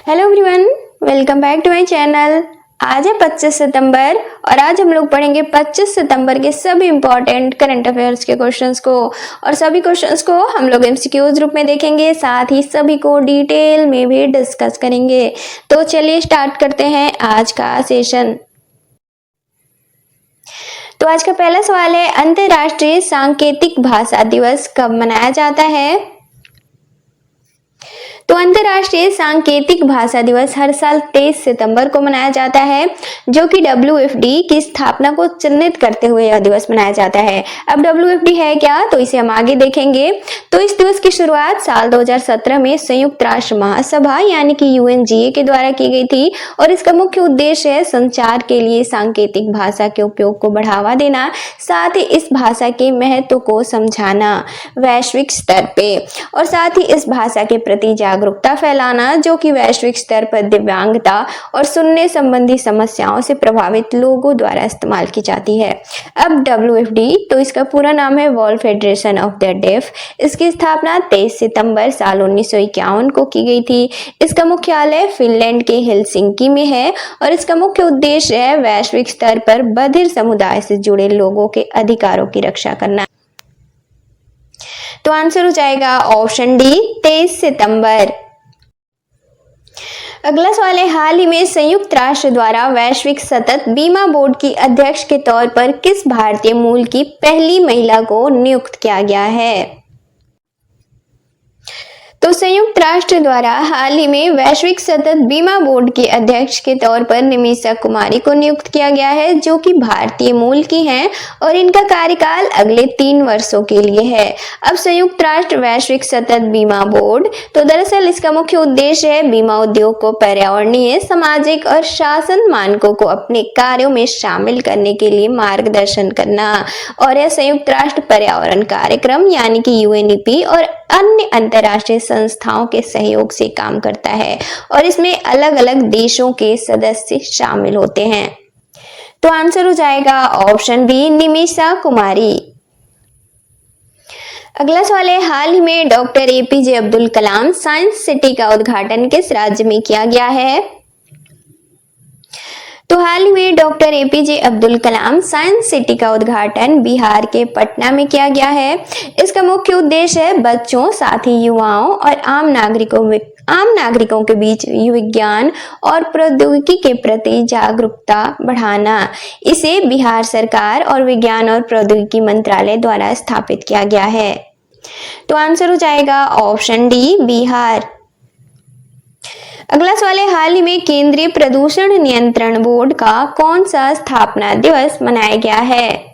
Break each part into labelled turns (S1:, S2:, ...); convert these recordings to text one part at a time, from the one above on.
S1: Hello everyone, welcome back to my channel. आज है 25 सितंबर और आज हम लोग पढ़ेंगे 25 सितंबर के सभी इंपॉर्टेंट करंट अफेयर्स के क्वेश्चंस को और सभी क्वेश्चंस को हम लोग एमसीक्यूज रूप में देखेंगे, साथ ही सभी को डिटेल में भी डिस्कस करेंगे। तो चलिए स्टार्ट करते हैं आज का सेशन। तो आज का पहला सवाल है, अंतर्राष्ट्रीय सांकेतिक भाषा दिवस कब मनाया जाता है? तो अंतर्राष्ट्रीय सांकेतिक भाषा दिवस हर साल 23 सितंबर को मनाया जाता है, जो कि WFD की स्थापना को चिन्हित करते हुए यह दिवस मनाया जाता है। अब WFD है क्या, तो इसे हम आगे देखेंगे। तो इस दिवस की शुरुआत साल 2017 में संयुक्त राष्ट्र महासभा यानी कि UNGA के द्वारा की गई थी और इसका मुख्य उद्देश्य है संचार के लिए सांकेतिक भाषा के उपयोग को बढ़ावा देना, साथ ही इस भाषा के महत्व को समझाना वैश्विक स्तर पे, और साथ ही इस भाषा के प्रति जागरूकता फैलाना, जो कि वैश्विक स्तर पर दिव्यांगता और सुनने संबंधी समस्याओं से प्रभावित लोगों द्वारा इस्तेमाल की जाती है। अब WFD, तो इसका पूरा नाम है world federation of the deaf. इसकी स्थापना 23 सितंबर साल 1951 को की गई थी। इसका मुख्यालय फिनलैंड के हेलसिंकी में है और इसका मुख्य उद्देश्य है वैश्विक स्तर पर बधिर समुदाय से जुड़े लोगों के अधिकारों की रक्षा करना। तो आंसर हो जाएगा ऑप्शन डी, 23 सितंबर। अगला सवाल है, हाल ही में संयुक्त राष्ट्र द्वारा वैश्विक सतत बीमा बोर्ड की अध्यक्ष के तौर पर किस भारतीय मूल की पहली महिला को नियुक्त किया गया है? तो संयुक्त राष्ट्र द्वारा हाल ही में वैश्विक सतत बीमा बोर्ड के अध्यक्ष के तौर पर निमिषा कुमारी को नियुक्त किया गया है, जो कि भारतीय मूल की हैं और इनका कार्यकाल अगले 3 वर्षों के लिए है। अब संयुक्त राष्ट्र वैश्विक सतत बीमा बोर्ड, तो दरअसल इसका मुख्य उद्देश्य है बीमा उद्योग को पर्यावरणीय, सामाजिक और शासन मानकों को अपने कार्यों में शामिल करने के लिए मार्गदर्शन करना, और यह संयुक्त राष्ट्र पर्यावरण कार्यक्रम यानी कि UNEP और अन्य अंतर्राष्ट्रीय संस्थाओं के सहयोग से काम करता है और इसमें अलग अलग देशों के सदस्य शामिल होते हैं। तो आंसर हो जाएगा ऑप्शन बी, निमिषा कुमारी। अगला सवाल है, हाल ही में doctor APJ Abdul Kalam science city का उद्घाटन किस राज्य में किया गया है? तो हाल ही में doctor APJ Abdul Kalam science city का उद्घाटन बिहार के पटना में किया गया है। इसका मुख्य उद्देश्य है बच्चों, साथ ही युवाओं और आम नागरिकों के बीच विज्ञान और प्रौद्योगिकी के प्रति जागरूकता बढ़ाना। इसे बिहार सरकार और विज्ञान और प्रौद्योगिकी मंत्रालय द्वारा स्थापित किया गया है। तो आंसर हो जाएगा ऑप्शन डी, बिहार। अगला सवाल है, हाल ही में केंद्रीय प्रदूषण नियंत्रण बोर्ड का कौन सा स्थापना दिवस मनाया गया है?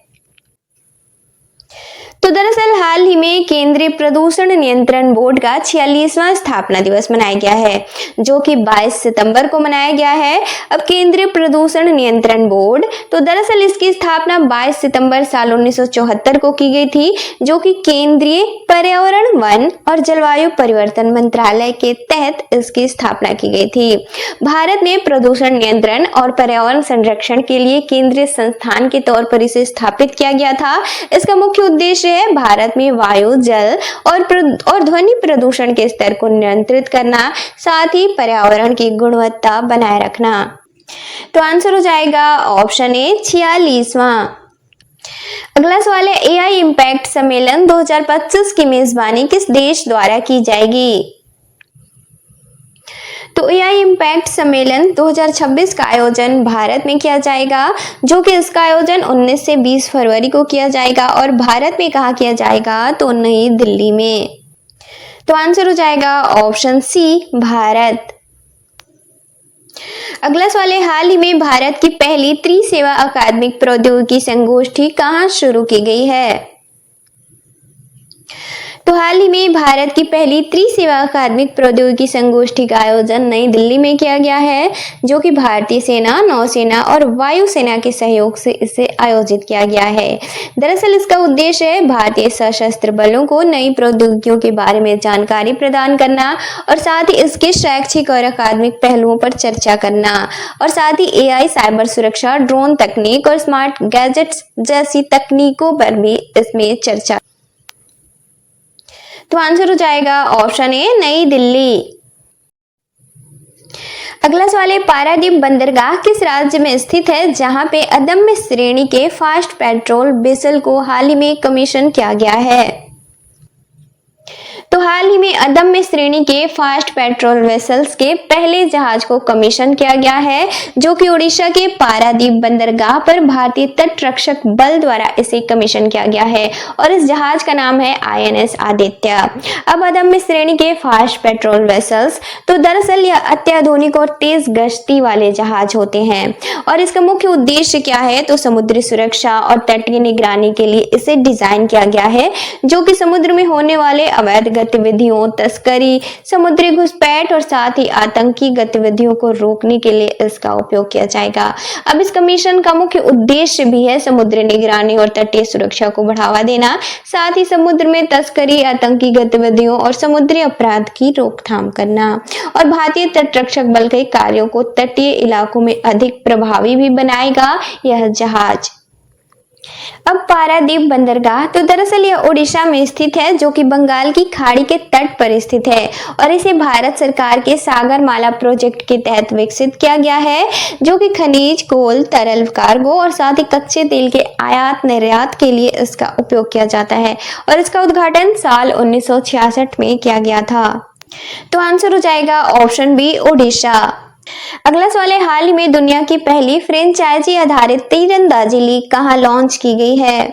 S1: तो दरअसल हाल ही में केंद्रीय प्रदूषण नियंत्रण बोर्ड का 46वां स्थापना दिवस मनाया गया है, जो कि 22 सितंबर को मनाया गया है। अब केंद्रीय प्रदूषण नियंत्रण बोर्ड, तो दरअसल इसकी स्थापना 22 सितंबर साल 1974 को की गई थी, जो कि केंद्रीय पर्यावरण, वन और जलवायु परिवर्तन मंत्रालय के तहत इसकी स्थापना की गई थी। भारत में प्रदूषण नियंत्रण और पर्यावरण संरक्षण के लिए केंद्रीय संस्थान के तौर पर इसे स्थापित किया गया था। इसका मुख्य उद्देश्य है भारत में वायु, जल और ध्वनि प्रदूषण के स्तर को नियंत्रित करना, साथ ही पर्यावरण की गुणवत्ता बनाए रखना। तो आंसर हो जाएगा ऑप्शन ए, 46वां। अगला सवाल है, AI इम्पैक्ट सम्मेलन 2025 की मेजबानी किस देश द्वारा की जाएगी? तो AI इम्पैक्ट सम्मेलन 2026 का आयोजन भारत में किया जाएगा, जो कि इसका आयोजन 19 से 20 फरवरी को किया जाएगा और भारत में कहाँ किया जाएगा? तो नई दिल्ली में। तो आंसर हो जाएगा ऑप्शन सी, भारत। अगला सवाल है, हाल ही में भारत की पहली त्रिसेवा अकादमिक प्रौद्योगिकी संगोष्ठी कहाँ शुरू की गई है? तो हाल ही में भारत की पहली त्रिसेवा अकादमिक प्रौद्योगिकी संगोष्ठी का आयोजन नई दिल्ली में किया गया है, जो कि भारतीय सेना, नौसेना और वायुसेना के सहयोग से इसे आयोजित किया गया है। दरअसल इसका उद्देश्य है भारतीय सशस्त्र बलों को नई प्रौद्योगिकियों के बारे में जानकारी प्रदान करना और साथ ही इसके शैक्षिक और अकादमिक पहलुओं पर चर्चा करना, और साथ ही AI, साइबर सुरक्षा, ड्रोन तकनीक और स्मार्ट गैजेट्स जैसी तकनीकों पर भी इसमें चर्चा। तो आंसर हो जाएगा ऑप्शन ए, नई दिल्ली। अगला सवाल है, पारादीप बंदरगाह किस राज्य में स्थित है जहां पे अदम्य श्रेणी के फास्ट पेट्रोल वेसल को हाल ही में कमीशन किया गया है? तो हाल ही में अदम्य श्रेणी के फास्ट पेट्रोल वेसल्स के पहले जहाज को कमीशन किया गया है, जो कि उड़ीसा के पारादीप बंदरगाह पर भारतीय तट रक्षक बल द्वारा इसे कमीशन किया गया है और इस जहाज का नाम है INS आदित्य। अब अदम्य श्रेणी के फास्ट पेट्रोल वेसल्स तो दरअसल यह अत्याधुनिक और तेज गश्ती वाले जहाज होते हैं और इसका मुख्य उद्देश्य क्या है, तो समुद्री सुरक्षा और तटीय निगरानी के लिए इसे डिजाइन किया गया है, जो कि समुद्र में होने वाले अवैध गतिविधियों, तस्करी, समुद्री घुसपैठ और साथ ही आतंकी गतिविधियों को रोकने के लिए इसका उपयोग किया जाएगा। अब इस कमीशन का मुख्य उद्देश्य भी है समुद्री निगरानी और तटीय सुरक्षा को बढ़ावा देना, साथ ही समुद्र में तस्करी, आतंकी गतिविधियों और समुद्री अपराध की रोकथाम करना और भारतीय तट रक्षक बल के कार्यों को तटीय इलाकों में अधिक प्रभावी भी बनाएगा यह जहाज। अब पारादीप बंदरगाह तो दरअसल यह उड़ीसा में स्थित है, जो कि बंगाल की खाड़ी के तट पर स्थित है और इसे भारत सरकार के सागरमाला प्रोजेक्ट के तहत विकसित किया गया है, जो कि खनिज, कोल, तरल कार्गो और साथ ही कच्चे तेल के आयात निर्यात के लिए इसका उपयोग किया जाता है और इसका उद्घाटन साल 1966 में किया गया था। तो आंसर हो जाएगा ऑप्शन बी, उड़ीसा। अगला सवाल है, हाल ही में दुनिया की पहली फ्रेंचाइजी आधारित तीरंदाजी लीग कहां लॉन्च की गई है?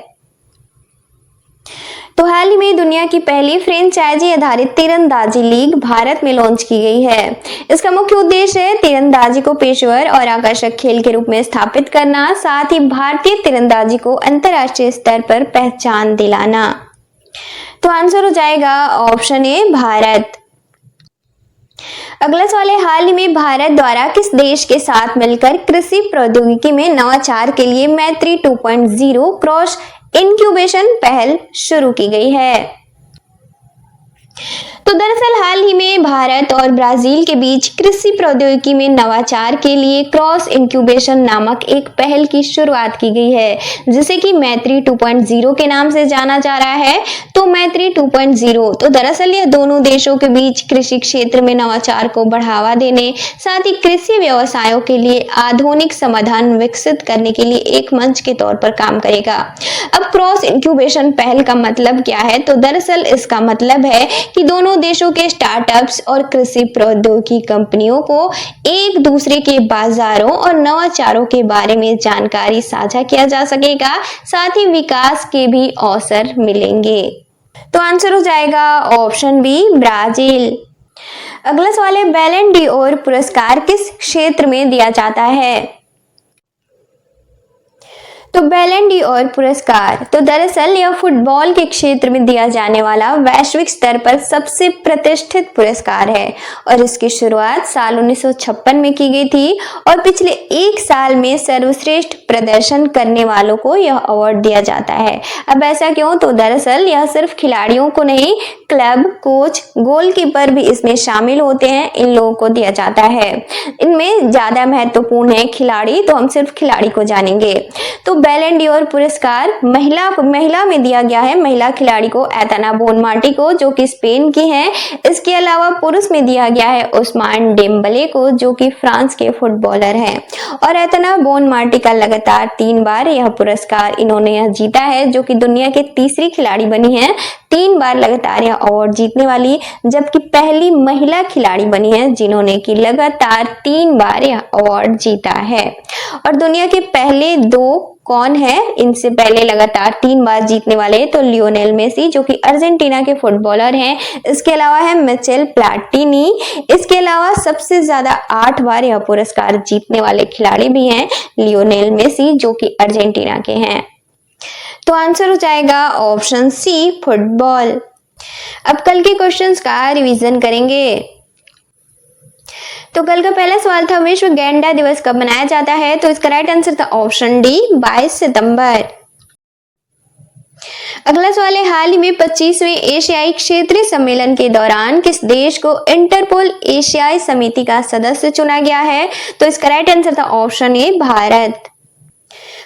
S1: तो हाल ही में दुनिया की पहली फ्रेंचाइजी आधारित तीरंदाजी लीग भारत में लॉन्च की गई है। इसका मुख्य उद्देश्य है तीरंदाजी को पेशेवर और आकर्षक खेल के रूप में स्थापित करना, साथ ही भारतीय तीरंदाजी को अंतर्राष्ट्रीय स्तर पर पहचान दिलाना। तो आंसर हो जाएगा ऑप्शन ए, भारत। अगला सवाल है, हाल ही में भारत द्वारा किस देश के साथ मिलकर कृषि प्रौद्योगिकी में नवाचार के लिए मैत्री 2.0 क्रॉस इंक्यूबेशन पहल शुरू की गई है? तो दरअसल हाल ही में भारत और ब्राजील के बीच कृषि प्रौद्योगिकी में नवाचार के लिए क्रॉस इंक्यूबेशन नामक एक पहल की शुरुआत की गई है, जिसे कि मैत्री 2.0 के नाम से जाना जा रहा है। तो मैत्री 2.0 तो दरअसल यह दोनों देशों के बीच कृषि क्षेत्र में नवाचार को बढ़ावा देने, साथ ही कृषि व्यवसायों के लिए आधुनिक समाधान विकसित करने के लिए एक मंच के तौर पर काम करेगा। अब क्रॉस इंक्यूबेशन पहल का मतलब क्या है? तो दरअसल इसका मतलब है कि दोनों देशों के स्टार्टअप्स और कृषि प्रौद्योगिकी कंपनियों को एक दूसरे के बाजारों और नवाचारों के बारे में जानकारी साझा किया जा सकेगा, साथ ही विकास के भी अवसर मिलेंगे। तो आंसर हो जाएगा ऑप्शन बी, ब्राजील। अगला सवाल है, बैलन डी'ओर पुरस्कार किस क्षेत्र में दिया जाता है? तो बैलन डी'ओर पुरस्कार तो दरअसल यह फुटबॉल के क्षेत्र में दिया जाने वाला वैश्विक स्तर पर सबसे प्रतिष्ठित पुरस्कार है और इसकी शुरुआत साल 1956 में की गई थी और पिछले एक साल में सर्वश्रेष्ठ प्रदर्शन करने वालों को यह अवार्ड दिया जाता है। अब ऐसा क्यों? तो दरअसल यह सिर्फ खिलाड़ियों को नहीं, क्लब, कोच, गोलकीपर भी इसमें शामिल होते हैं, इन लोगों को दिया जाता है। इनमें ज्यादा महत्वपूर्ण है खिलाड़ी, तो हम सिर्फ खिलाड़ी को जानेंगे। तो बैलन डी'ओर पुरस्कार महिला में दिया गया है, महिला खिलाड़ी को एतना बोनमार्टी को, जो कि स्पेन की हैं। इसके अलावा पुरुष में दिया गया है उस्मान डेम्बले को, जो कि फ्रांस के फुटबॉलर हैं और एतना बोनमार्टी का लगातार 3 बार यह पुरस्कार इन्होंने यह जीता है, जो कि दुनिया के तीसरी खिलाड़ी बनी है 3 बार लगातार यह अवार्ड जीतने वाली, जबकि पहली महिला खिलाड़ी बनी है जिन्होंने कि लगातार 3 बार यह अवार्ड जीता है। और दुनिया के पहले 2 कौन है इनसे पहले लगातार 3 बार जीतने वाले? तो लियोनेल मेसी, जो कि अर्जेंटीना के फुटबॉलर हैं। इसके अलावा है मिचेल प्लाटिनी। इसके अलावा सबसे ज्यादा 8 बार यह पुरस्कार जीतने वाले खिलाड़ी भी हैं लियोनेल मेसी, जो कि अर्जेंटीना के हैं। तो आंसर हो जाएगा ऑप्शन सी, फुटबॉल। अब कल के क्वेश्चंस का रिवीजन करेंगे। तो कल का पहला सवाल था, विश्व गैंडा दिवस कब मनाया जाता है? तो इसका राइट आंसर था ऑप्शन डी, 22 सितंबर। अगला सवाल है, हाल ही में 25वें एशियाई क्षेत्रीय सम्मेलन के दौरान किस देश को इंटरपोल एशियाई समिति का सदस्य चुना गया है? तो इसका राइट आंसर था ऑप्शन ए, भारत।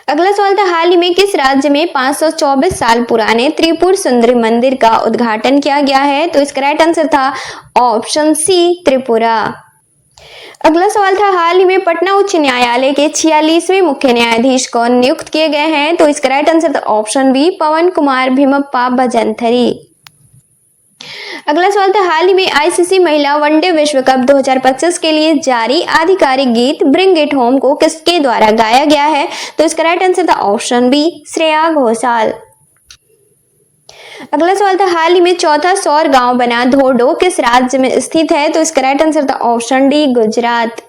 S1: अगला सवाल था, हाल ही में किस राज्य में 524 साल पुराने त्रिपुर सुंदरी मंदिर का उद्घाटन किया गया है? तो इसका राइट आंसर था ऑप्शन सी, त्रिपुरा। अगला सवाल था, हाल ही में पटना उच्च न्यायालय के 46वें मुख्य न्यायाधीश कौन नियुक्त किए गए हैं? तो इसका राइट आंसर था ऑप्शन बी, पवन कुमार भीमप्पा भजंथरी। अगला सवाल था, हाल ही में आईसीसी महिला वनडे विश्व कप 2025 के लिए जारी आधिकारिक गीत ब्रिंग इट होम को किसके द्वारा गाया गया है? तो इसका राइट आंसर था ऑप्शन बी, श्रेया घोषाल। अगला सवाल था, हाल ही में चौथा सौर गांव बना धोर्डो किस राज्य में स्थित है? तो इसका राइट आंसर था ऑप्शन डी, गुजरात।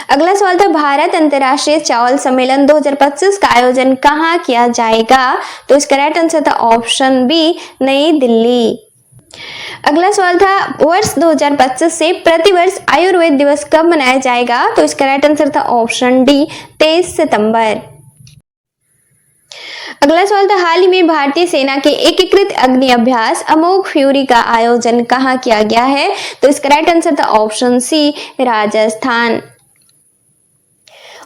S1: अगला सवाल था, भारत अंतर्राष्ट्रीय चावल सम्मेलन 2025 का आयोजन कहाँ किया जाएगा? तो इसका राइट आंसर था ऑप्शन बी, नई दिल्ली। अगला सवाल था, वर्ष 2025 से प्रतिवर्ष आयुर्वेद दिवस कब मनाया जाएगा? तो इसका राइट आंसर था ऑप्शन डी, 23 सितंबर। अगला सवाल था, हाल ही में भारतीय सेना के एकीकृत अग्नि अभ्यास अमोघ फ्यूरी का आयोजन कहाँ किया गया है? तो इसका राइट आंसर था ऑप्शन सी, राजस्थान।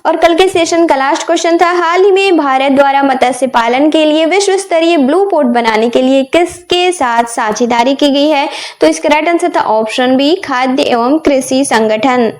S1: और कल के सेशन का लास्ट क्वेश्चन था, हाल ही में भारत द्वारा मत्स्य पालन के लिए विश्व स्तरीय ब्लू पोर्ट बनाने के लिए किसके साथ साझेदारी की गई है? तो इसका राइट आंसर था ऑप्शन बी, खाद्य एवं कृषि संगठन।